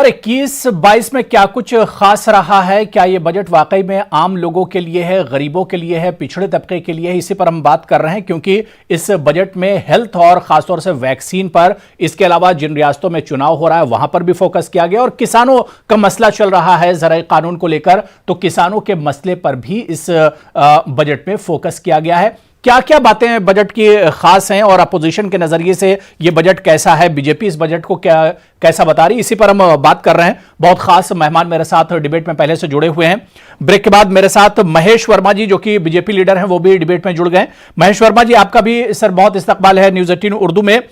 21-22 में क्या कुछ खास रहा है? क्या ये बजट वाकई में आम लोगों के लिए है, गरीबों के लिए है, पिछड़े तबके के लिए है? इसी पर हम बात कर रहे हैं क्योंकि इस बजट में हेल्थ और खासतौर से वैक्सीन पर, इसके अलावा जिन रियासतों में चुनाव हो रहा है वहां पर भी फोकस किया गया और किसानों का मसला चल रहा है ज़राए कानून को लेकर, तो किसानों के मसले पर भी इस बजट में फोकस किया गया है। क्या क्या बातें बजट की खास हैं और अपोजिशन के नजरिए से ये बजट कैसा है, बीजेपी इस बजट को कैसा बता रही है, इसी पर हम बात कर रहे हैं। बहुत खास मेहमान मेरे साथ डिबेट में पहले से जुड़े हुए हैं। ब्रेक के बाद मेरे साथ महेश वर्मा जी, जो कि बीजेपी लीडर हैं, वो भी डिबेट में जुड़ गए। महेश वर्मा जी, आपका भी सर बहुत इस्तकबाल है न्यूज़ 18 उर्दू में।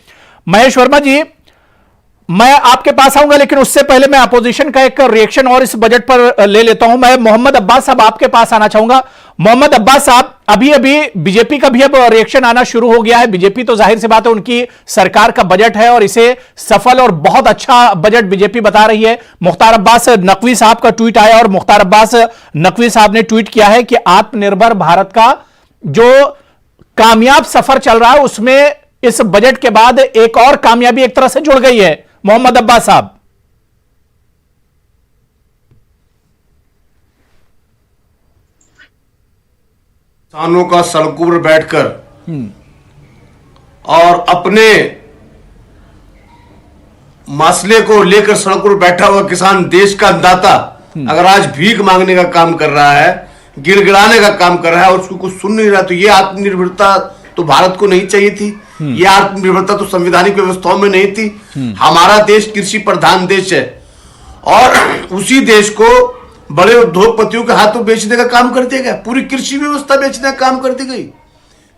महेश वर्मा जी, मैं आपके पास आऊंगा, लेकिन उससे पहले मैं अपोजिशन का एक रिएक्शन और इस बजट पर ले लेता हूं। मैं मोहम्मद अब्बास साहब आपके पास आना चाहूंगा। मोहम्मद अब्बास साहब, अभी अभी बीजेपी का भी अब रिएक्शन आना शुरू हो गया है। बीजेपी तो जाहिर सी बात है, उनकी सरकार का बजट है और इसे सफल और बहुत अच्छा बजट बीजेपी बता रही है। मुख्तार अब्बास नकवी साहब का ट्वीट आया और मुख्तार अब्बास नकवी साहब ने ट्वीट किया है कि आत्मनिर्भर भारत का जो कामयाब सफर चल रहा है उसमें इस बजट के बाद एक और कामयाबी एक तरह से जुड़ गई है। मोहम्मद अब्बास साहब, किसानों का सड़कों पर बैठकर और अपने मसले को लेकर सड़कों पर बैठा हुआ किसान, देश का अन्नदाता, अगर आज भीख मांगने का काम कर रहा है, गिड़गिड़ाने का काम कर रहा है और उसको कुछ सुन नहीं रहा, तो ये आत्मनिर्भरता तो भारत को नहीं चाहिए थी। ये आत्मनिर्भरता तो संवैधानिक व्यवस्थाओं में नहीं थी। हमारा देश कृषि प्रधान देश है और उसी देश को बड़े उद्योगपतियों के हाथों बेचने का काम कर दिया गया। पूरी कृषि व्यवस्था बेचने का काम कर दी गई।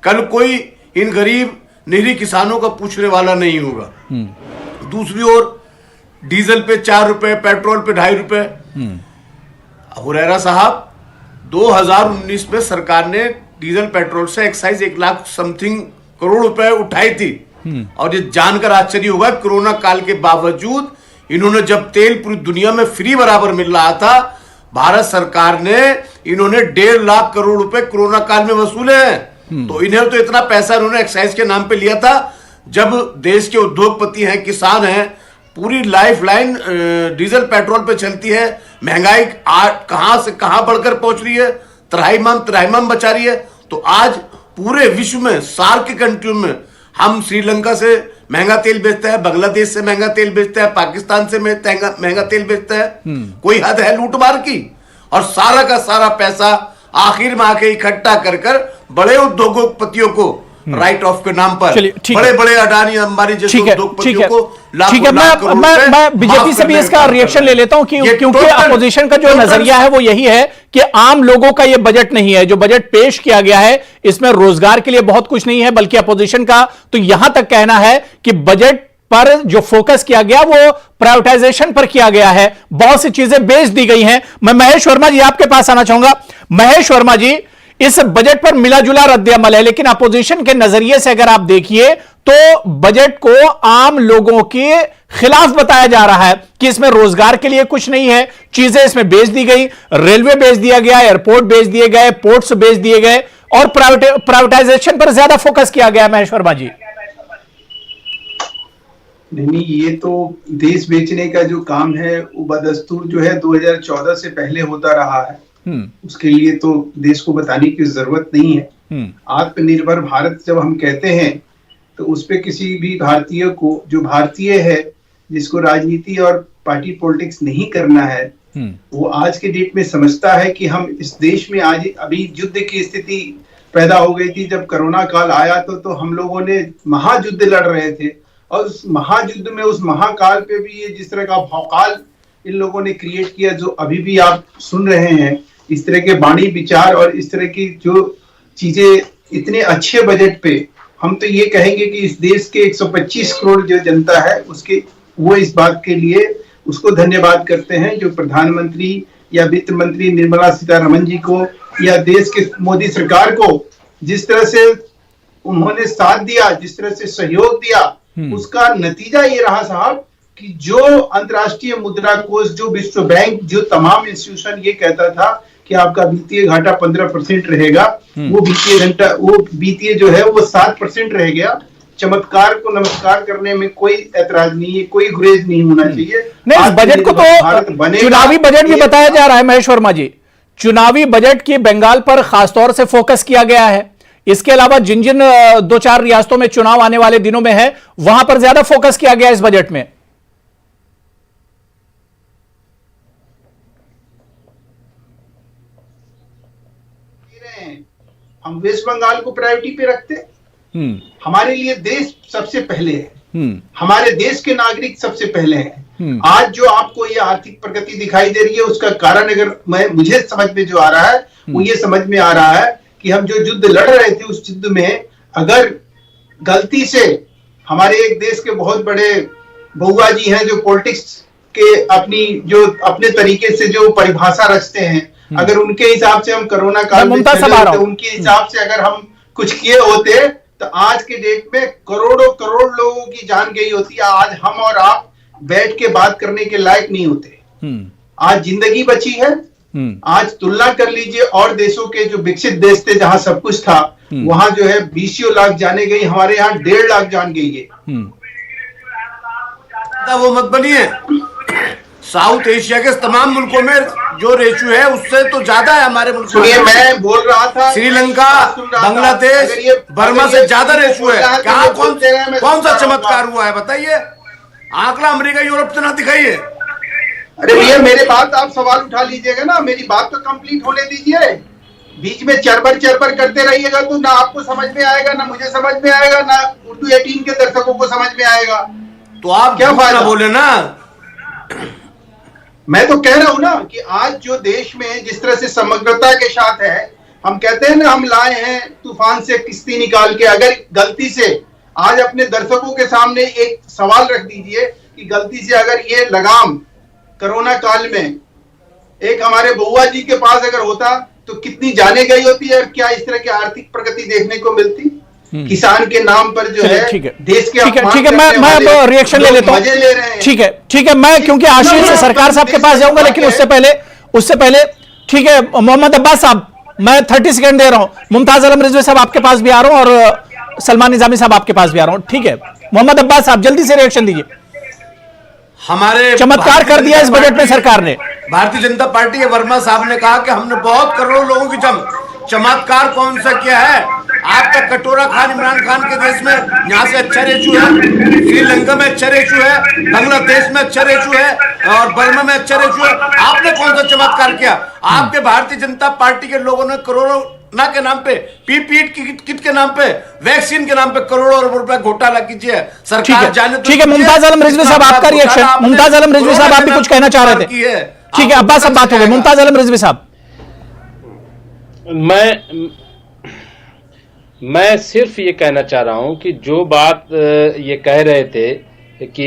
कल कोई इन गरीब निरीह किसानों का पूछने वाला नहीं होगा। दूसरी ओर डीजल पे 4 रुपए, पेट्रोल पे 2.5 रुपए। हुरैरा साहब, 2019 में सरकार ने डीजल पेट्रोल से एक्साइज 1 लाख समथिंग करोड़ रुपए उठाई थी और ये जानकर आश्चर्य होगा, कोरोना काल के बावजूद इन्होंने, जब तेल पूरी दुनिया में फ्री बराबर मिल रहा था, भारत सरकार ने इन्होंने 1.5 लाख करोड़ रुपए कोरोना काल में वसूले हैं। तो इन्हें तो इतना पैसा इन्होंने एक्साइज के नाम पे लिया था। जब देश के उद्योगपति हैं, किसान हैं, पूरी लाइफ लाइन डीजल पेट्रोल पे चलती है, महंगाई कहां से कहां बढ़कर पहुंच रही है, त्राहिमाम बचा रही है। तो आज पूरे विश्व में, सार्क की कंट्रियों में, हम श्रीलंका से महंगा तेल बेचते हैं, बांग्लादेश से महंगा तेल बेचते हैं, पाकिस्तान से महंगा तेल बेचते हैं। कोई हद है लूटमार की? और सारा का सारा पैसा आखिर में आके इकट्ठा कर बड़े उद्योगपतियों को राइट ऑफ के नाम पर, बड़े बड़े अडानी अंबानी जैसे उद्योगपतियों को ठीक है। मैं बीजेपी से भी इसका रिएक्शन ले लेता हूं क्योंकि अपोजिशन का जो नजरिया है वो यही है कि आम लोगों का ये बजट नहीं है। जो बजट पेश किया गया है इसमें रोजगार के लिए बहुत कुछ नहीं है, बल्कि अपोजिशन का तो यहां तक कहना है कि बजट पर जो फोकस किया गया वो प्राइवेटाइजेशन पर किया गया है, बहुत सी चीजें बेच दी गई हैं। मैं महेश वर्मा जी आपके पास आना चाहूंगा। महेश वर्मा जी, इस बजट पर मिला जुला रद्द-ए-अमल है, लेकिन अपोजिशन के नजरिए से अगर आप देखिए तो बजट को आम लोगों के खिलाफ बताया जा रहा है कि इसमें रोजगार के लिए कुछ नहीं है, चीजें इसमें बेच दी गई, रेलवे बेच दिया गया, एयरपोर्ट बेच दिए गए, पोर्ट्स बेच दिए गए और प्राइवेटाइजेशन पर ज्यादा फोकस किया गया। महेश वर्मा जी, नहीं, ये तो देश बेचने का जो काम है वो बदस्तूर जो है 2014 से पहले होता रहा है। उसके लिए तो देश को बताने की जरूरत नहीं है। आत्मनिर्भर भारत जब हम कहते हैं तो उसपे किसी भी भारतीय को, जो भारतीय है, जिसको राजनीति और पार्टी पॉलिटिक्स नहीं करना है, वो आज के डेट में समझता है कि हम इस देश में आज अभी युद्ध की स्थिति पैदा हो गई थी। जब कोरोना काल आया तो हम लोगों ने महायुद्ध लड़ रहे थे और उस महायुद्ध में, उस महाकाल पे भी ये जिस तरह का भौकाल इन लोगों ने क्रिएट किया, जो अभी भी आप सुन रहे हैं, इस तरह के वाणी विचार और इस तरह की जो चीजें इतने अच्छे बजट पे, हम तो ये कहेंगे कि इस देश के 125 करोड़ जो जनता है उसके, वो इस बात के लिए उसको धन्यवाद करते हैं जो प्रधानमंत्री या वित्त मंत्री निर्मला सीतारमण जी को या देश के मोदी सरकार को जिस तरह से उन्होंने साथ दिया, जिस तरह से सहयोग दिया, उसका नतीजा ये रहा साहब कि जो अंतर्राष्ट्रीय मुद्रा कोष, जो विश्व बैंक, जो तमाम इंस्टीट्यूशन ये कहता था कि आपका वित्तीय घाटा 15% रहेगा, वो वित्तीय जो है वो 7% रह गया। चमत्कार को नमस्कार करने में कोई ऐतराज नहीं है, कोई गुरेज नहीं होना चाहिए। नहीं, इस बजट को तो चुनावी बजट भी बताया जा रहा है महेश वर्मा जी। चुनावी बजट की बंगाल पर खासतौर से फोकस किया गया है। इसके अलावा जिन जिन 2-4 रियासतों में चुनाव आने वाले दिनों में है, वहां पर ज्यादा फोकस किया गया इस बजट में। हम वेस्ट बंगाल को प्रायोरिटी पे रखते हैं। हमारे लिए देश सबसे पहले है, हमारे देश के नागरिक सबसे पहले हैं। आज जो आपको ये आर्थिक प्रगति दिखाई दे रही है, उसका कारण अगर मुझे समझ में जो आ रहा है वो ये समझ में आ रहा है कि हम जो युद्ध लड़ रहे थे, उस युद्ध में अगर गलती से हमारे एक देश के बहुत बड़े बुआ जी हैं जो पॉलिटिक्स के अपने तरीके से जो परिभाषा रचते हैं, अगर उनके हिसाब से हम कोरोना काल में उनके हिसाब से अगर हम कुछ किए होते तो आज के डेट में करोड़ों करोड़ लोगों की जान गई होती। आज हम और आप बैठ के बात करने के लायक नहीं होते। आज जिंदगी बची है। आज तुलना कर लीजिए और देशों के जो विकसित देश थे जहां सब कुछ था, वहां जो है 20 लाख जाने गई, हमारे यहाँ 1.5 लाख जान गई है। वो मत बनिए। साउथ एशिया के तमाम मुल्कों में जो रेशियो है उससे तो ज्यादा है हमारे मुल्क में। मैं बोल रहा था श्रीलंका, बांग्लादेश, बर्मा से ज्यादा रेशियो है। क्या कौन सा चमत्कार हुआ है बताइए? आंकड़ा अमेरिका, यूरोप से ना दिखाइए। अरे भैया मेरे बात आप सवाल उठा लीजिएगा ना, मेरी बात तो कंप्लीट होने दीजिए। बीच में चरबर करते रहिएगा तो ना आपको समझ में आएगा, ना मुझे समझ में आएगा, ना उर्दू 18 के दर्शकों को समझ में आएगा। तो आप क्या फायदा बोले ना। मैं तो कह रहा हूं ना कि आज जो देश में जिस तरह से समग्रता के साथ है, हम कहते हैं ना हम लाए हैं तूफान से किश्ती निकाल के। अगर गलती से आज अपने दर्शकों के सामने एक सवाल रख दीजिए कि गलती से अगर ये लगाम कोरोना काल में एक हमारे बुआ जी के पास अगर होता तो कितनी जाने गई होती है और क्या इस तरह की आर्थिक प्रगति देखने को मिलती। किसान के नाम पर जो है देश के ठीक है मैं अब रिएक्शन ले लेता हूं। ठीक है मैं क्योंकि आशीष से सरकार साहब के पास जाऊंगा, लेकिन उससे पहले ठीक है मोहम्मद अब्बास साहब, मैं 30 सेकंड दे रहा हूं। मुमताज आलम रिजवी साहब आपके पास भी आ रहा हूं और सलमान निजामी साहब आपके पास भी आ रहा हूं। ठीक है मोहम्मद अब्बास साहब जल्दी से रिएक्शन दीजिए। हमारे चमत्कार कर दिया इस बजट में सरकार ने। भारतीय जनता पार्टी के वर्मा साहब ने कहा कि हमने बहुत करोड़ों लोगों की चमत्कार कौन सा किया है? आपका कटोरा खान इमरान खान के देश में यहाँ से अच्छा रेशियो है, श्रीलंका में अच्छा रेशियो है, बांग्लादेश में अच्छा रेशियो है और बर्मा में अच्छा रेशियो है। आपने कौन सा चमत्कार किया? आपके भारतीय जनता पार्टी के लोगों ने कोरोना के नाम पे, पीपीई किट के नाम पे, वैक्सीन के नाम पे करोड़ों रुपए घोटाला कीजिए। सरकार जाने तो ठीक है मुमताज आलम रिजवी साहब आपका रिएक्शन। मुमताज आलम रिजवी साहब आप भी कुछ कहना चाह रहे थे? ठीक है अब्बास साहब बात हो गई। मुमताज आलम रिजवी साहब, मैं सिर्फ ये कहना चाह रहा हूं कि जो बात ये कह रहे थे कि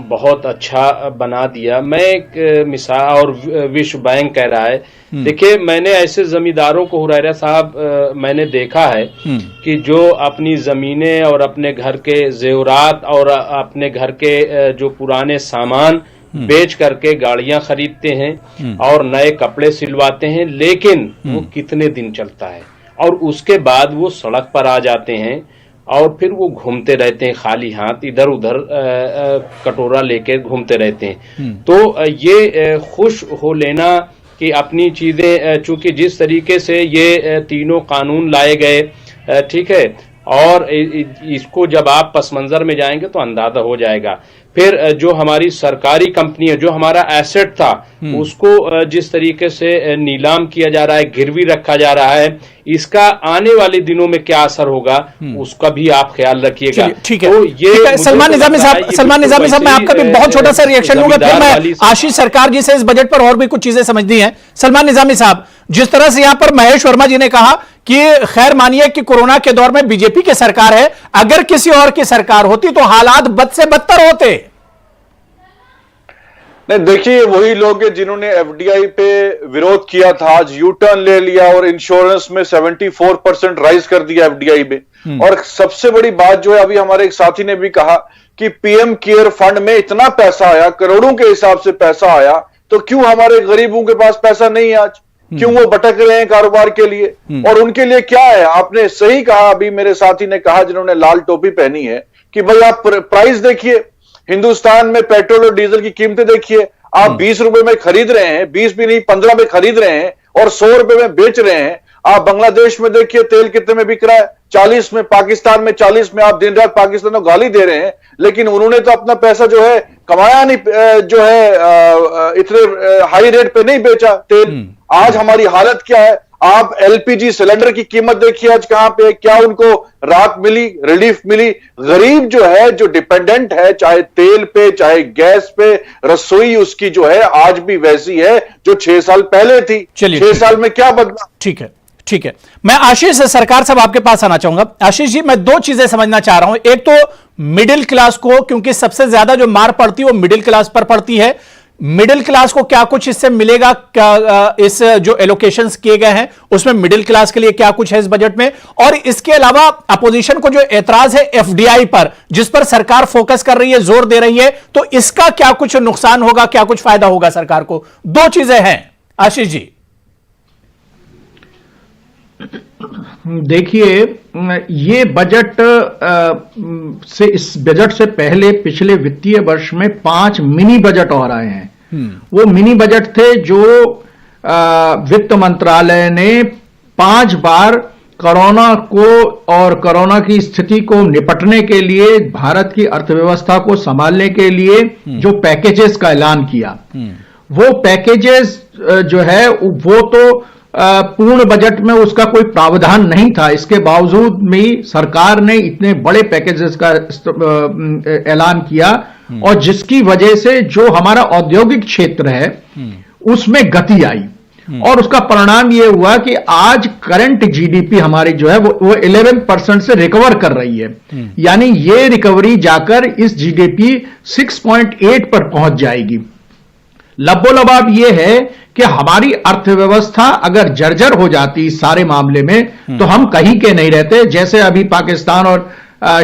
बहुत अच्छा बना दिया, मैं एक मिसाल और विश्व बैंक कह रहा है। देखिए मैंने ऐसे जमींदारों को, हुरैरा साहब, मैंने देखा है कि जो अपनी जमीनें और अपने घर के जेवरात और अपने घर के जो पुराने सामान बेच करके गाड़ियां खरीदते हैं और नए कपड़े सिलवाते हैं, लेकिन वो कितने दिन चलता है और उसके बाद वो सड़क पर आ जाते हैं और फिर वो घूमते रहते हैं खाली हाथ, इधर उधर कटोरा लेके घूमते रहते हैं। तो ये खुश हो लेना कि अपनी चीजें, चूंकि जिस तरीके से ये तीनों कानून लाए गए, ठीक है, और इसको जब आप पस मंजर में जाएंगे तो अंदाजा हो जाएगा। फिर जो हमारी सरकारी कंपनी है, जो हमारा एसेट था, उसको जिस तरीके से नीलाम किया जा रहा है, गिरवी रखा जा रहा है, इसका आने वाले दिनों में क्या असर होगा उसका भी आप ख्याल रखिएगा। ठीक है, तो ये सलमान निजामी साहब मैं आपका भी बहुत छोटा सा रिएक्शन लूंगा, फिर मैं आशीष सरकार जी से इस बजट पर और भी कुछ चीजें समझनी है। सलमान निजामी साहब, जिस तरह से यहां पर महेश वर्मा जी ने कहा कि खैर मानिए कि कोरोना के दौर में बीजेपी की सरकार है, अगर किसी और की सरकार होती तो हालात बद से बदतर होते। नहीं, देखिए वही लोग हैं जिन्होंने एफडीआई पे विरोध किया था, आज यू टर्न ले लिया और इंश्योरेंस में 74% राइज कर दिया एफडीआई में। और सबसे बड़ी बात जो है, अभी हमारे एक साथी ने भी कहा कि पीएम केयर फंड में इतना पैसा आया, करोड़ों के हिसाब से पैसा आया, तो क्यों हमारे गरीबों के पास पैसा नहीं है आज? क्यों वो भटक रहे हैं कारोबार के लिए, और उनके लिए क्या है? आपने सही कहा, अभी मेरे साथी ने कहा जिन्होंने लाल टोपी पहनी है, कि भाई आप प्राइस देखिए, हिंदुस्तान में पेट्रोल और डीजल की कीमतें देखिए, आप 20 रुपए में खरीद रहे हैं, 20 भी नहीं 15 में खरीद रहे हैं और 100 रुपए में बेच रहे हैं। आप बांग्लादेश में देखिए तेल कितने में बिक रहा है, 40 में, पाकिस्तान में 40 में। आप दिन रात पाकिस्तान को गाली दे रहे हैं, लेकिन उन्होंने तो अपना पैसा जो है कमाया नहीं, जो है इतने हाई रेट पे नहीं बेचा तेल। आज हमारी हालत क्या है? आप एलपीजी सिलेंडर की कीमत देखिए आज कहां पे, क्या उनको राहत मिली, रिलीफ मिली? गरीब जो है, जो डिपेंडेंट है, चाहे तेल पे चाहे गैस पे, रसोई उसकी जो है आज भी वैसी है जो 6 साल पहले थी। 6 साल में क्या बदला? ठीक है, ठीक है। मैं आशीष सरकार साहब आपके पास आना चाहूंगा। आशीष जी, मैं दो चीजें समझना चाह रहा हूं। एक तो मिडिल क्लास को, क्योंकि सबसे ज्यादा जो मार पड़ती है वो मिडिल क्लास पर पड़ती है, मिडिल क्लास को क्या कुछ इससे मिलेगा? क्या इस जो एलोकेशंस किए गए हैं उसमें मिडिल क्लास के लिए क्या कुछ है इस बजट में? और इसके अलावा अपोजिशन को जो एतराज है एफडीआई पर, जिस पर सरकार फोकस कर रही है, जोर दे रही है, तो इसका क्या कुछ नुकसान होगा, क्या कुछ फायदा होगा सरकार को? दो चीजें हैं आशीष जी। देखिए, ये बजट से, इस बजट से पहले पिछले वित्तीय वर्ष में 5 मिनी बजट और आए हैं। वो मिनी बजट थे जो वित्त मंत्रालय ने 5 बार कोरोना को और कोरोना की स्थिति को निपटने के लिए, भारत की अर्थव्यवस्था को संभालने के लिए जो पैकेजेस का ऐलान किया, वो पैकेजेस जो है वो तो पूर्ण बजट में उसका कोई प्रावधान नहीं था। इसके बावजूद भी सरकार ने इतने बड़े पैकेजेस का ऐलान किया, और जिसकी वजह से जो हमारा औद्योगिक क्षेत्र है उसमें गति आई, और उसका परिणाम यह हुआ कि आज करंट जीडीपी हमारी जो है वो 11% से रिकवर कर रही है। यानी ये रिकवरी जाकर इस जीडीपी 6.8 पर पहुंच जाएगी। लबोलबाब यह है कि हमारी अर्थव्यवस्था अगर जर्जर हो जाती इस सारे मामले में, तो हम कहीं के नहीं रहते, जैसे अभी पाकिस्तान और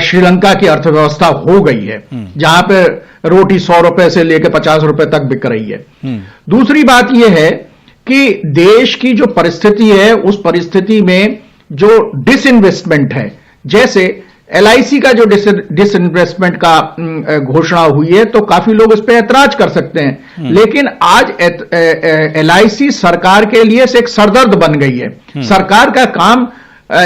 श्रीलंका की अर्थव्यवस्था हो गई है, जहां पे रोटी 100 रुपए से लेकर 50 रुपए तक बिक रही है। दूसरी बात यह है कि देश की जो परिस्थिति है, उस परिस्थिति में जो डिसइन्वेस्टमेंट है, जैसे एलआईसी का जो डिसइन्वेस्टमेंट का घोषणा हुई है, तो काफी लोग इस पर ऐतराज कर सकते हैं, लेकिन आज एलआईसी सरकार के लिए एक सरदर्द बन गई है। सरकार का काम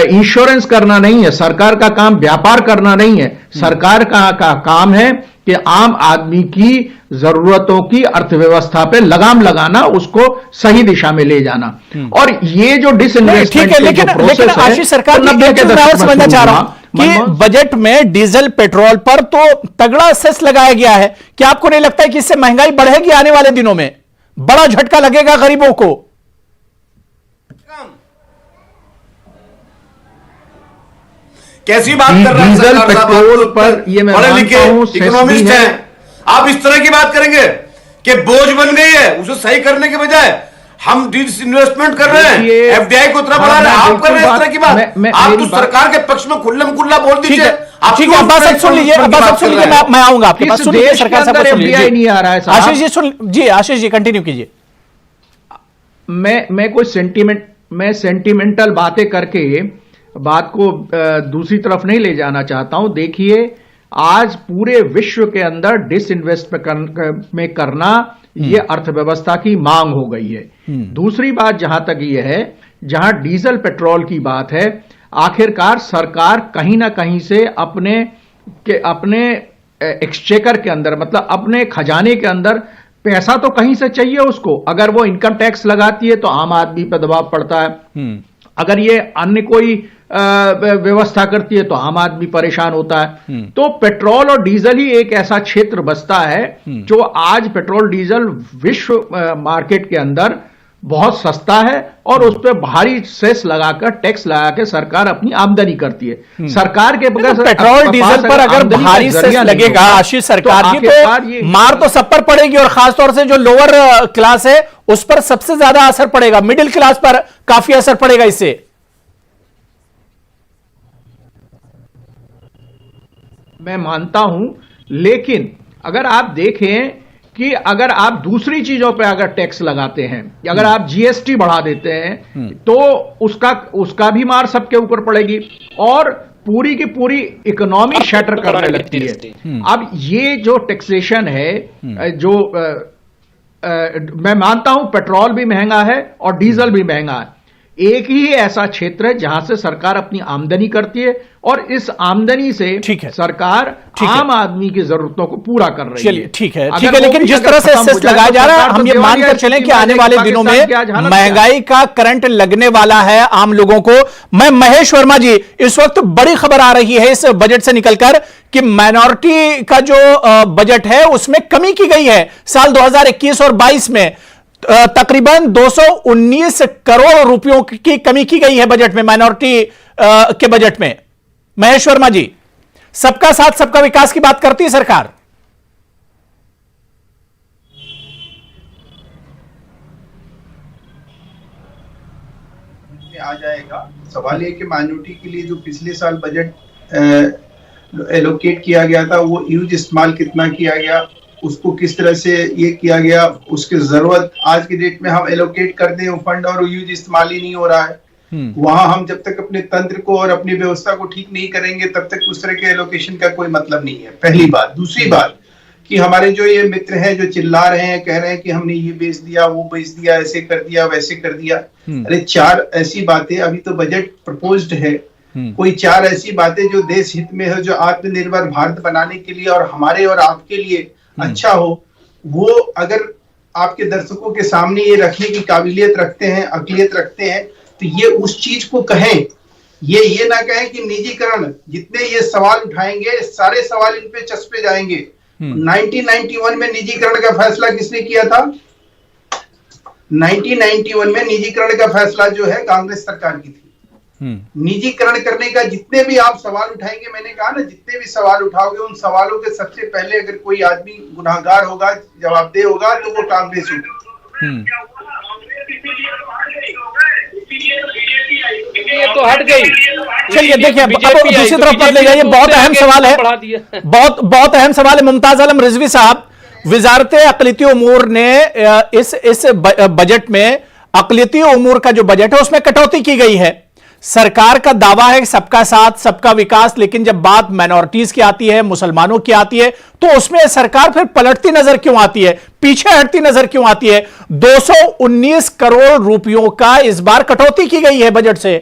इंश्योरेंस करना नहीं है, सरकार का काम व्यापार करना नहीं है, सरकार का काम है कि आम आदमी की जरूरतों की अर्थव्यवस्था पे लगाम लगाना, उसको सही दिशा में ले जाना। और ये जो डिसइन्वेस्टमेंट है, लेकिन आशीष सरकार समझना चाह रहा हूं कि बजट में डीजल पेट्रोल पर तो तगड़ा सेस लगाया गया है। क्या आपको नहीं लगता है कि इससे महंगाई बढ़ेगी आने वाले दिनों में? बड़ा झटका लगेगा गरीबों को। कैसी बात कर रहे हैं डीजल पेट्रोल पर? ये मैं पढ़े लिखे इकोनॉमिस्ट हैं, आप इस तरह की बात करेंगे कि बोझ बन गई है, उसे सही करने के बजाय हम डिसइन्वेस्टमेंट कर रहे हैं, एफडीआई को उतना बढ़ा रहे हैं, आप कर रहे हैं इस तरह की बात। आप तो सरकार के पक्ष में खुल्लम खुल्ला बोल दीजिए। ठीक है, अब्बास साहब सुन लीजिए, अब्बास साहब सुन लीजिए, मैं आऊंगा आपके पास। सुन लीजिए सरकार साहब, सुन लीजिए, नहीं आ रहा है आशीष जी, सुन जी, आशीष जी कंटिन्यू कीजिए। मैं कोई सेंटिमेंटल बातें करके बात को दूसरी तरफ नहीं ले जाना चाहता हूं। देखिए, आज पूरे विश्व के अंदर डिसइन्वेस्ट में करना ये अर्थव्यवस्था की मांग हो गई है। दूसरी बात जहां तक ये है, जहां डीजल पेट्रोल की बात है, आखिरकार सरकार कहीं ना कहीं से अपने एक्सचेकर के अंदर, मतलब अपने खजाने के अंदर पैसा तो कहीं से चाहिए उसको। अगर वो इनकम टैक्स लगाती है तो आम आदमी पर दबाव पड़ता है, अगर ये अन्य कोई व्यवस्था करती है तो आम आदमी परेशान होता है। तो पेट्रोल और डीजल ही एक ऐसा क्षेत्र बचता है जो आज पेट्रोल डीजल विश्व मार्केट के अंदर बहुत सस्ता है, और उस पर भारी सेस लगाकर, टैक्स लगाकर सरकार अपनी आमदनी करती है। सरकार के बगैर पेट्रोल डीजल पर अगर भारी सेस लगेगा आशीष सरकार की, तो मार तो सब पर पड़ेगी, और खासतौर से जो लोअर क्लास है उस पर सबसे ज्यादा असर पड़ेगा, मिडिल क्लास पर काफी असर पड़ेगा इससे। मैं मानता हूं, लेकिन अगर आप देखें कि अगर आप दूसरी चीजों पे अगर टैक्स लगाते हैं, अगर आप जीएसटी बढ़ा देते हैं तो उसका भी मार सबके ऊपर पड़ेगी और पूरी की पूरी इकोनॉमी शटर करने लगती है। अब ये जो टैक्सेशन है, जो मैं मानता हूं पेट्रोल भी महंगा है और डीजल भी महंगा है, एक ही ऐसा क्षेत्र है जहां से सरकार अपनी आमदनी करती है और इस आमदनी से सरकार आम आदमी की जरूरतों को पूरा कर रही है। चलिए ठीक है, लेकिन जिस तरह से सेस लगाया जा रहा है, हम ये मानकर चलें कि आने वाले दिनों में महंगाई का करंट लगने वाला है आम लोगों को। मैं महेश वर्मा जी, इस वक्त बड़ी खबर आ रही है इस बजट से निकलकर कि माइनॉरिटी का जो बजट है उसमें कमी की गई है साल 2021 और 22 में। तकरीबन 219 करोड़ रुपयों की कमी की गई है बजट में, माइनॉरिटी के बजट में। महेश वर्मा जी, सबका साथ सबका विकास की बात करती है सरकार। आ जाएगा। सवाल ये कि माइनॉरिटी के लिए जो पिछले साल बजट एलोकेट किया गया था वो यूज इस्तेमाल कितना किया गया, उसको किस तरह से ये किया गया, उसकी जरूरत आज की डेट में हम एलोकेट कर दें फंड और यूज इस्तेमाल ही नहीं हो रहा है। वहां हम जब तक अपने तंत्र को और अपनी व्यवस्था को ठीक नहीं करेंगे तब तक उस तरह के एलोकेशन का कोई मतलब नहीं है, पहली बात। दूसरी बात कि हमारे जो ये मित्र हैं जो चिल्ला रहे हैं, कह रहे हैं कि हमने ये बेच दिया, वो बेच दिया, ऐसे कर दिया, वैसे कर दिया। अरे 4 ऐसी बातें, अभी तो बजट प्रपोज्ड है, कोई 4 ऐसी बातें जो देश हित में है, जो आत्मनिर्भर भारत बनाने के लिए और हमारे और आपके लिए अच्छा हो, वो अगर आपके दर्शकों के सामने ये रखने की काबिलियत रखते हैं, अकलियत रखते हैं, तो ये उस चीज को कहें। ये ना कहें कि निजीकरण, जितने ये सवाल उठाएंगे सारे सवाल इन पे चस्पे जाएंगे। 1991 में निजीकरण का फैसला किसने किया था? 1991 में निजीकरण का फैसला जो है कांग्रेस सरकार की थी। निजीकरण करने का जितने भी आप सवाल उठाएंगे, मैंने कहा ना, जितने भी सवाल उठाओगे उन सवालों के सबसे पहले अगर कोई आदमी गुनाहगार होगा, जवाबदेह होगा, तो वो कांग्रेस होगी। ये तो हट गई। चलिए देखिए, अब दूसरी तरफ ले जाइए। बहुत अहम सवाल है, बहुत अहम सवाल है। मुमताज आलम रिजवी साहब, वजारत अक़लियती उमूर ने इस बजट में अक़लियती उमूर का जो बजट है उसमें कटौती की गई है। सरकार का दावा है सबका साथ सबका विकास, लेकिन जब बात माइनॉरिटीज की आती है, मुसलमानों की आती है, तो उसमें सरकार फिर पलटती नजर क्यों आती है, पीछे हटती नजर क्यों आती है? 219 करोड़ रुपयों का इस बार कटौती की गई है बजट से।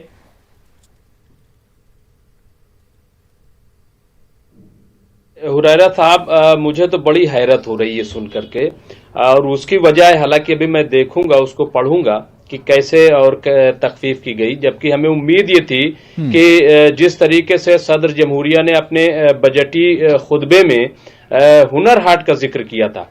हुरैरा साहब, मुझे तो बड़ी हैरत हो रही है सुन करके, और उसकी वजह, हालांकि अभी मैं देखूंगा, उसको पढ़ूंगा कि कैसे और तखफीफ की गई, जबकि हमें उम्मीद ये थी कि जिस तरीके से सदर जमहूरिया ने अपने बजटी खुतबे में हुनर हाट का जिक्र किया था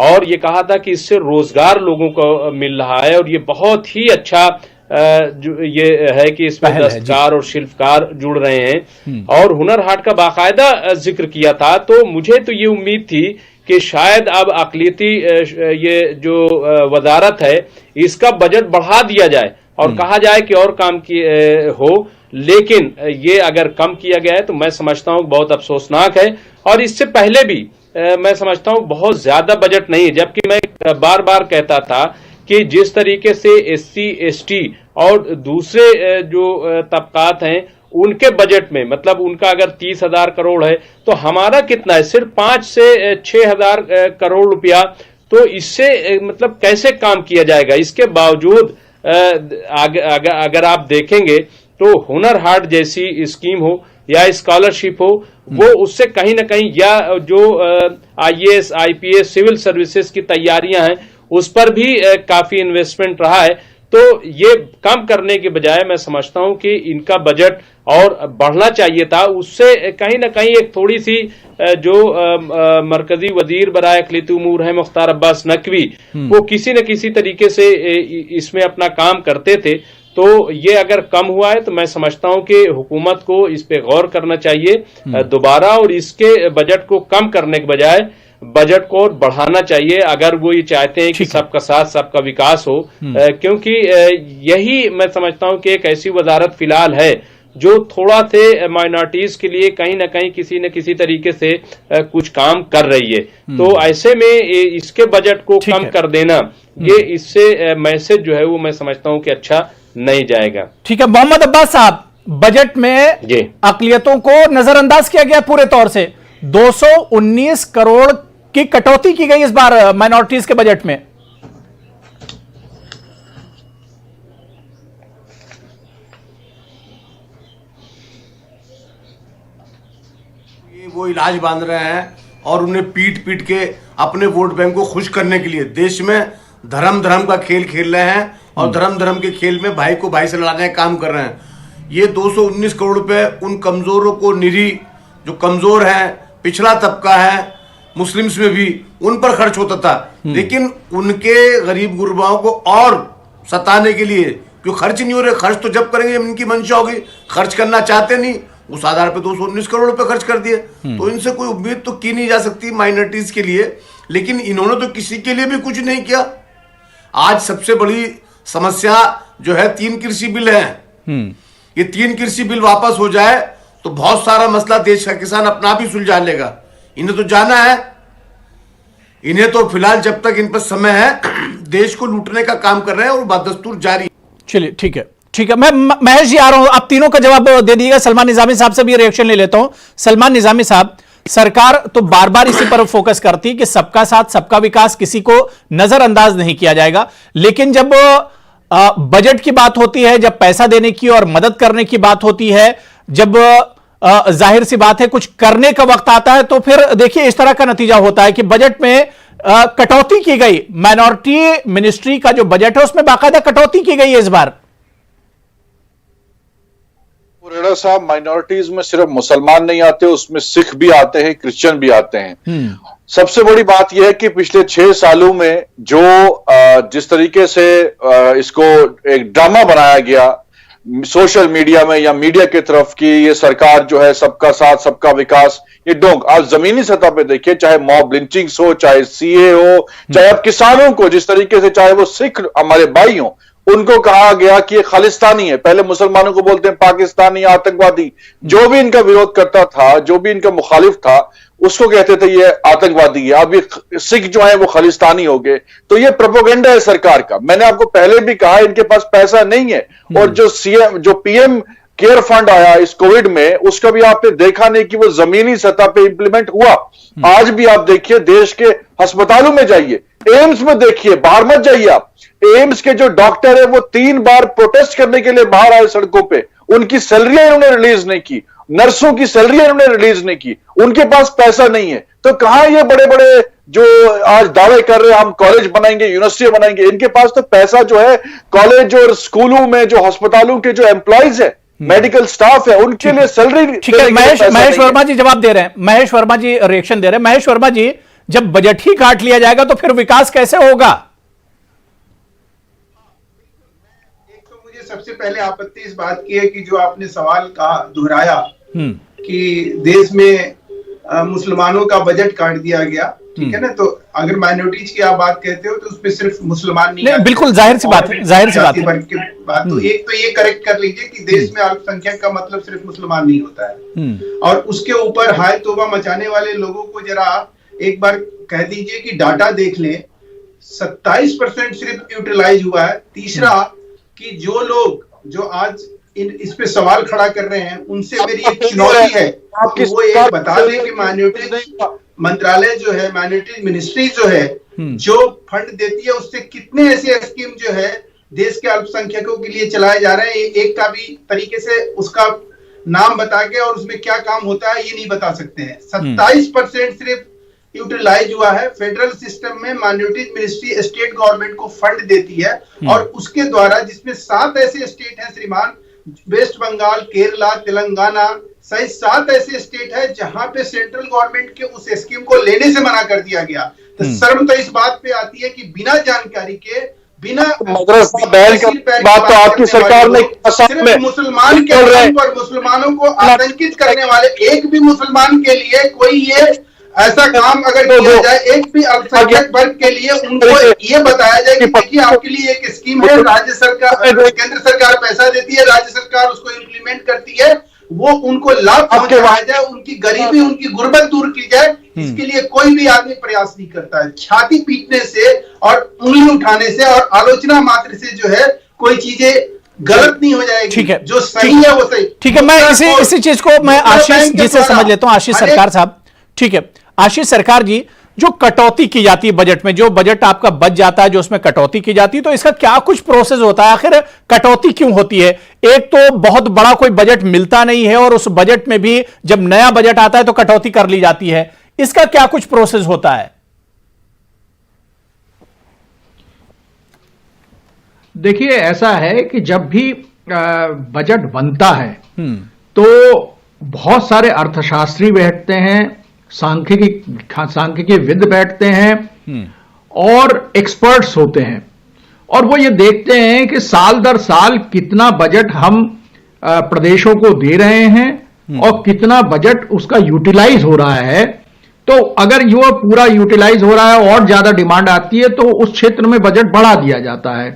और ये कहा था कि इससे रोजगार लोगों को मिल रहा है और ये बहुत ही अच्छा ये है कि इसमें दस्तकार और शिल्पकार जुड़ रहे हैं, और हुनर हाट का बाकायदा जिक्र किया था। तो मुझे तो ये उम्मीद थी कि शायद अब अक़लियती ये जो वजारत है इसका बजट बढ़ा दिया जाए और कहा जाए कि और काम की हो, लेकिन ये अगर कम किया गया है तो मैं समझता हूं बहुत अफसोसनाक है। और इससे पहले भी मैं समझता हूं बहुत ज्यादा बजट नहीं है, जबकि मैं बार बार कहता था कि जिस तरीके से SC ST और दूसरे जो तबकात हैं उनके बजट में, मतलब उनका अगर 30,000 करोड़ है तो हमारा कितना है, सिर्फ 5 से 6,000 करोड़ रुपया। तो इससे मतलब कैसे काम किया जाएगा? इसके बावजूद अगर आप देखेंगे तो हुनर हाट जैसी स्कीम हो या स्कॉलरशिप हो, वो उससे कहीं ना कहीं, या जो IAS IPS सिविल सर्विसेज की तैयारियां हैं उस पर भी काफी इन्वेस्टमेंट रहा है। तो ये कम करने के बजाय मैं समझता हूं कि इनका बजट और बढ़ना चाहिए था। उससे कहीं ना कहीं एक थोड़ी सी जो मरकजी वजीर बराए अक़लियती उमूर है मुख्तार अब्बास नकवी, वो किसी न किसी तरीके से इसमें अपना काम करते थे। तो ये अगर कम हुआ है तो मैं समझता हूं कि हुकूमत को इस पे गौर करना चाहिए दोबारा, और इसके बजट को कम करने के बजाय बजट को बढ़ाना चाहिए अगर वो ये चाहते हैं कि सबका साथ सबका विकास हो। क्योंकि यही मैं समझता हूं कि एक ऐसी वजारत फिलहाल है जो थोड़ा थे माइनॉरिटीज के लिए कहीं ना कहीं किसी न किसी तरीके से कुछ काम कर रही है। तो ऐसे में इसके बजट को कम कर देना, ये इससे मैसेज जो है वो मैं समझता हूं कि अच्छा नहीं जाएगा। ठीक है मोहम्मद अब्बास साहब, बजट में अकलियतों को नजरअंदाज किया गया पूरे तौर से। 219 करोड़ की कटौती की गई इस बार माइनॉरिटीज के बजट में। वो इलाज बांध रहे हैं और उन्हें पीट पीट के अपने वोट बैंक को खुश करने के लिए देश में धर्म का खेल खेल रहे हैं और धर्म के खेल में भाई को भाई से लड़ाने का काम कर रहे हैं। ये 219 करोड़ रुपए उन कमजोरों को, निरीह जो कमजोर है, पिछड़ा तबका है, मुस्लिम्स में भी, उन पर खर्च होता था। लेकिन उनके गरीब गुरबाओं को और सताने के लिए क्यों खर्च नहीं हो रहे। खर्च तो जब करेंगे जब इनकी मंशा होगी, खर्च करना चाहते नहीं, उस आधार पे 219 करोड़ रुपए खर्च कर दिए। तो इनसे कोई उम्मीद तो की नहीं जा सकती माइनॉरिटीज के लिए, लेकिन इन्होंने तो किसी के लिए भी कुछ नहीं किया। आज सबसे बड़ी समस्या जो है 3 कृषि बिल हैं। ये 3 कृषि बिल वापस हो जाए तो बहुत सारा मसला देश का किसान अपना भी सुलझा लेगा। इन्हें तो जाना है, इन्हें तो फिलहाल जब तक इन पर समय है देश को लूटने का काम कर रहे हैं और बदस्तूर जारी। चलिए ठीक है, ठीक है। मैं महेश जी आ रहा हूं, आप तीनों का जवाब दे दीजिएगा। सलमान निजामी साहब से भी रिएक्शन ले लेता हूं। सलमान निजामी साहब, सरकार तो बार बार इसी पर फोकस करती है कि सबका साथ सबका विकास, किसी को नजरअंदाज नहीं किया जाएगा, लेकिन जब बजट की बात होती है, जब पैसा देने की और मदद करने की बात होती है, जब जाहिर सी बात है कुछ करने का वक्त आता है, तो फिर देखिए इस तरह का नतीजा होता है कि बजट में कटौती की गई। माइनॉरिटी मिनिस्ट्री का जो बजट है उसमें बाकायदा कटौती की गई है इस बार। रेडा साहब, माइनॉरिटीज में सिर्फ मुसलमान नहीं आते, उसमें सिख भी आते हैं, क्रिश्चियन भी आते हैं। सबसे बड़ी बात यह है कि पिछले 6 सालों में जो जिस तरीके से इसको एक ड्रामा बनाया गया सोशल मीडिया में या मीडिया की तरफ कि ये सरकार जो है सबका साथ सबका विकास, ये डोंग। आप जमीनी सतह पे देखिए, चाहे मॉब लिंचिंग्स हो, चाहे सीए हो, चाहे आप किसानों को जिस तरीके से, चाहे वो सिख हमारे भाई हो, उनको कहा गया कि ये खालिस्तानी है। पहले मुसलमानों को बोलते हैं पाकिस्तानी, आतंकवादी। जो भी इनका विरोध करता था, जो भी इनका मुखालिफ था, उसको कहते थे ये आतंकवादी है। अब ये सिख जो है वो खालिस्तानी हो गए। तो ये प्रोपेगेंडा है सरकार का। मैंने आपको पहले भी कहा इनके पास पैसा नहीं है। और जो पीएम केयर फंड आया इस कोविड में, उसका भी आपने देखा नहीं कि वो जमीनी सतह पे इंप्लीमेंट हुआ। आज भी आप देखिए, देश के अस्पतालों में जाइए, एम्स में देखिए, बाहर मत जाइए आप। एम्स के जो डॉक्टर है वो 3 बार प्रोटेस्ट करने के लिए बाहर आए सड़कों पे। उनकी सैलरियां इन्होंने रिलीज नहीं की, नर्सों की सैलरियां इन्होंने रिलीज नहीं की। उनके पास पैसा नहीं है। तो कहां ये बड़े बड़े जो आज दावे कर रहे हैं हम कॉलेज बनाएंगे, यूनिवर्सिटी बनाएंगे, इनके पास तो पैसा जो है कॉलेज और स्कूलों में जो अस्पतालों के जो एम्प्लॉइज है, मेडिकल स्टाफ है, उनके लिए सैलरी। ठीक है, महेश वर्मा जी जवाब दे रहे हैं, महेश वर्मा जी रिएक्शन दे रहे हैं। महेश वर्मा जी, जब बजट ही काट लिया जाएगा तो फिर विकास कैसे होगा? एक तो मुझे सबसे पहले आपत्ति इस बात की है कि जो आपने सवाल कहा, दोहराया कि देश में मुसलमानों का बजट काट दिया गया, ठीक है ना। तो अगर माइनॉरिटीज की आप बात कहते हो तो उसमें सिर्फ मुसलमान नहीं, बिल्कुल जाहिर सी बात है, जाहिर सी बात है। तो एक तो ये करेक्ट कर लीजिए कि देश में अल्पसंख्यक का मतलब सिर्फ मुसलमान नहीं होता है। और उसके ऊपर हाय तौबा मचाने वाले लोगों को जरा एक बार कह दीजिए कि डाटा देख लें, 27% सिर्फ यूटिलाइज हुआ है। तीसरा कि जो लोग जो आज इस पे सवाल खड़ा कर रहे हैं, उनसे मेरी एक चुनौती है कि वो ये बता दें कि माइनॉरिटी मंत्रालय जो है, माइनॉरिटी मिनिस्ट्री जो है, जो फंड देती है उससे कितने ऐसे स्कीम जो है देश के अल्पसंख्यकों के लिए चलाए जा रहे हैं। एक का भी तरीके से उसका नाम बता के और उसमें क्या काम होता है ये नहीं बता सकते हैं। 27% सिर्फ यूटिलाइज हुआ है। फेडरल सिस्टम में माइनॉरिटी मिनिस्ट्री स्टेट गवर्नमेंट को फंड देती है और उसके द्वारा, जिसमें 7 ऐसे स्टेट हैं श्रीमान, वेस्ट बंगाल, केरला, तेलंगाना सहित 7 ऐसे स्टेट है जहां पे सेंट्रल गवर्नमेंट के उस स्कीम को लेने से मना कर दिया गया। तो शर्म तो इस बात पे आती है कि बिना जानकारी के, बिना बात तो आपकी सरकार ने सिर्फ मुसलमान के नाम पर मुसलमानों को आतंकित करने वाले, एक भी मुसलमान के लिए कोई ये ऐसा काम अगर किया जाए एक भी अल्पसंख्यक वर्ग के लिए, उनको ये बताया जाए कि देखिए आपके लिए एक स्कीम है, राज्य सरकार, केंद्र सरकार पैसा देती है, राज्य सरकार उसको इम्प्लीमेंट करती है, वो उनको लाभ पहुंचाया जाए, उनकी गरीबी, उनकी गुर्बत दूर की जाए, इसके लिए कोई भी आदमी प्रयास नहीं करता है। छाती पीटने से और उंगली उठाने से और आलोचना मात्र से जो है कोई चीजें गलत नहीं हो जाएगी। ठीक है, जो सही है वो सही। ठीक है, मैं इसी चीज को मैं आशीष जी से समझ लेता हूं। आशीष सरकार साहब, ठीक है, आशीष सरकार जी, जो कटौती की जाती है बजट में, जो बजट आपका बच जाता है, जो उसमें कटौती की जाती है, तो इसका क्या कुछ प्रोसेस होता है? आखिर कटौती क्यों होती है? एक तो बहुत बड़ा कोई बजट मिलता नहीं है और उस बजट में भी जब नया बजट आता है तो कटौती कर ली जाती है। इसका क्या कुछ प्रोसेस होता है? देखिए, ऐसा है कि जब भी बजट बनता है तो बहुत सारे अर्थशास्त्री बैठते हैं, सांख्यिकीविद बैठते हैं और एक्सपर्ट्स होते हैं, और वो ये देखते हैं कि साल दर साल कितना बजट हम प्रदेशों को दे रहे हैं और कितना बजट उसका यूटिलाइज हो रहा है। तो अगर ये पूरा यूटिलाइज हो रहा है और ज्यादा डिमांड आती है तो उस क्षेत्र में बजट बढ़ा दिया जाता है।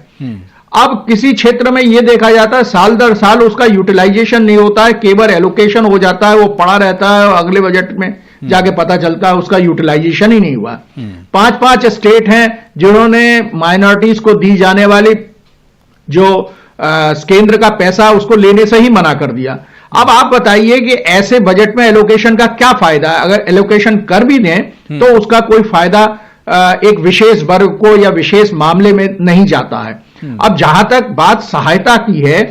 अब किसी क्षेत्र में यह देखा जाता है साल दर साल उसका यूटिलाइजेशन नहीं होता है, केवल एलोकेशन हो जाता है, वो पड़ा रहता है और अगले बजट में जाके पता चलता है उसका यूटिलाइजेशन ही नहीं हुआ। 5 स्टेट हैं जिन्होंने माइनॉरिटीज को दी जाने वाली जो केंद्र का पैसा उसको लेने से ही मना कर दिया। अब आप बताइए कि ऐसे बजट में एलोकेशन का क्या फायदा है? अगर एलोकेशन कर भी दें तो उसका कोई फायदा एक विशेष वर्ग को या विशेष मामले में नहीं जाता है। अब जहां तक बात सहायता की है,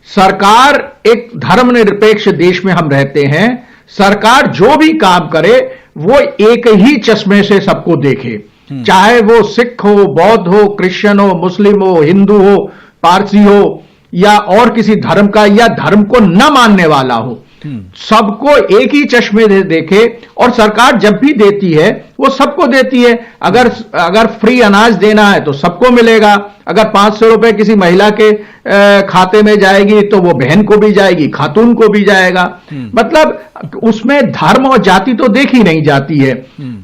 सरकार एक धर्मनिरपेक्ष देश में हम रहते हैं, सरकार जो भी काम करे वो एक ही चश्मे से सबको देखे, चाहे वो सिख हो, बौद्ध हो, क्रिश्चियन हो, मुस्लिम हो, हिंदू हो, पारसी हो या और किसी धर्म का या धर्म को न मानने वाला हो, सबको एक ही चश्मे से देखे। और सरकार जब भी देती है वो सबको देती है। अगर फ्री अनाज देना है तो सबको मिलेगा, अगर 500 रुपए किसी महिला के खाते में जाएगी तो वो बहन को भी जाएगी, खातून को भी जाएगा। मतलब उसमें धर्म और जाति तो देखी नहीं जाती है।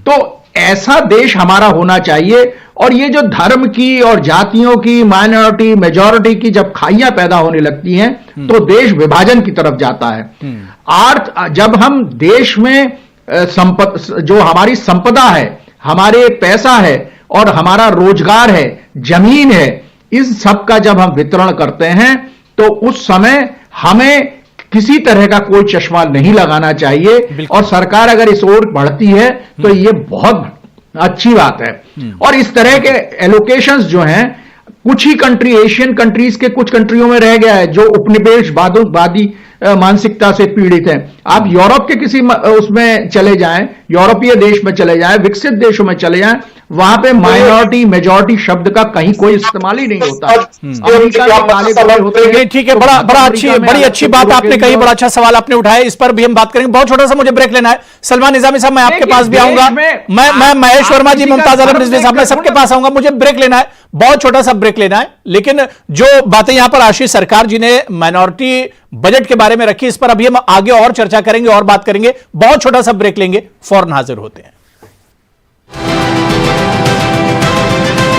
तो ऐसा देश हमारा होना चाहिए। और ये जो धर्म की और जातियों की, माइनॉरिटी मेजॉरिटी की जब खाइयां पैदा होने लगती हैं तो देश विभाजन की तरफ जाता है। जब हम देश में जो हमारी संपदा है, हमारे पैसा है और हमारा रोजगार है, जमीन है, इस सब का जब हम वितरण करते हैं तो उस समय हमें किसी तरह का कोई चश्मा नहीं लगाना चाहिए। और सरकार अगर इस ओर बढ़ती है तो ये बहुत अच्छी बात है। और इस तरह के एलोकेशंस जो हैं, कुछ ही कंट्री, एशियन कंट्रीज के कुछ कंट्रियों में रह गया है जो उपनिवेशवादी मानसिकता से पीड़ित हैं। आप यूरोप के किसी उसमें चले जाएं, यूरोपीय देश में चले जाएं, विकसित देशों में चले जाएं, वहां पे माइनॉरिटी मेजॉरिटी शब्द का कहीं कोई इस्तेमाल ही नहीं होता। ठीक है, बड़ी अच्छी बात आपने कही, बड़ा अच्छा सवाल आपने उठाया, इस पर भी हम बात करेंगे। बहुत छोटा सा मुझे ब्रेक लेना है। सलमान निजामी साहब, मैं आपके पास भी आऊंगा, मैं महेश वर्मा जी, मुमताज आलम रिजवी साहब, मैं सबके पास आऊंगा। मुझे ब्रेक लेना है, बहुत छोटा सा ब्रेक लेना है। लेकिन जो बातें यहां पर आशीष सरकार जी ने माइनॉरिटी बजट के बारे में रखी, इस पर अभी हम आगे और चर्चा करेंगे और बात करेंगे। बहुत छोटा सा ब्रेक लेंगे, फौरन हाजिर होते हैं।